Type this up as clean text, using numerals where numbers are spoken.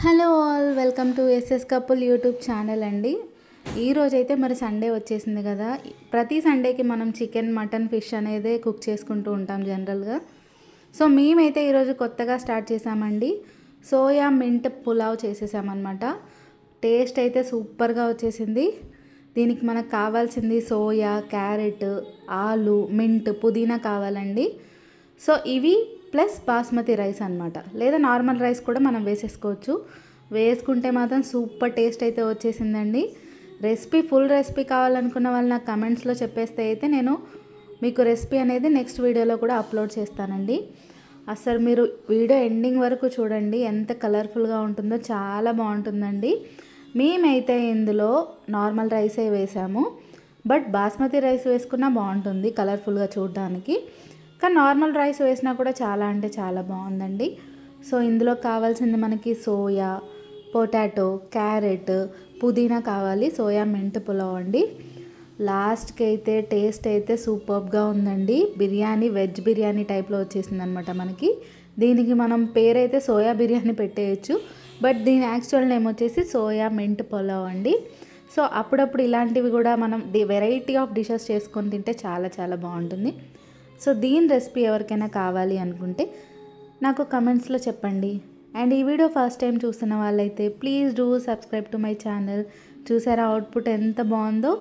Hello all, welcome to SS couple YouTube channel అండి. ఈరోజైతే మరి సండే వచ్చేసింది కదా. ప్రతి సండేకి మనం చికెన్, మటన్, ఫిష్ అనేది కుక్ చేసుకుంటూ ఉంటాం జనరల్గా. సో మేమైతే ఈరోజు కొత్తగా స్టార్ట్ చేసామండి. సోయా మింట్ పులావ్ చేసేసామన్నమాట. టేస్ట్ అయితే సూపర్గా వచ్చేసింది. దీనికి మనకు కావాల్సింది సోయా, క్యారెట్, ఆలు, మింట్, పుదీనా కావాలండి. సో ఇవి ప్లస్ బాస్మతి రైస్ అనమాట, లేదా నార్మల్ రైస్ కూడా మనం వేసేసుకోవచ్చు. వేసుకుంటే మాత్రం సూపర్ టేస్ట్ అయితే వచ్చేసిందండి. ఫుల్ రెసిపీ కావాలనుకున్న వాళ్ళు నాకు కమెంట్స్లో చెప్పేస్తే అయితే నేను మీకు రెసిపీ అనేది నెక్స్ట్ వీడియోలో కూడా అప్లోడ్ చేస్తానండి. అసలు మీరు వీడియో ఎండింగ్ వరకు చూడండి, ఎంత కలర్ఫుల్గా ఉంటుందో, చాలా బాగుంటుందండి. మేమైతే ఇందులో నార్మల్ రైసే వేసాము, బట్ బాస్మతి రైస్ వేసుకున్నా బాగుంటుంది కలర్ఫుల్గా చూడడానికి. కానీ నార్మల్ రైస్ వేసినా కూడా చాలా అంటే చాలా బాగుందండి. సో ఇందులో కావాల్సింది మనకి సోయా, పొటాటో, క్యారెట్, పుదీనా కావాలి. సోయా మింట్ పులావ్ అండి. లాస్ట్కి అయితే టేస్ట్ అయితే సూపర్గా ఉందండి. బిర్యానీ, వెజ్ బిర్యానీ టైప్లో వచ్చేసింది అనమాట మనకి. దీనికి మనం పేరైతే సోయా బిర్యానీ పెట్టేయచ్చు, బట్ దీని యాక్చువల్ నేమ్ వచ్చేసి సోయా మింట్ పులావ్ అండి. సో అప్పుడప్పుడు ఇలాంటివి కూడా మనం వెరైటీ ఆఫ్ డిషెస్ చేసుకొని తింటే చాలా చాలా బాగుంటుంది. సో దీని రెసిపీ ఎవరికైనా కావాలి అనుకుంటే నాకు కమెంట్స్లో చెప్పండి. అండ్ ఈ వీడియో ఫస్ట్ టైం చూస్తున్న వాళ్ళైతే please do subscribe to my channel. చూసారా అవుట్పుట్ ఎంత బాగుందో.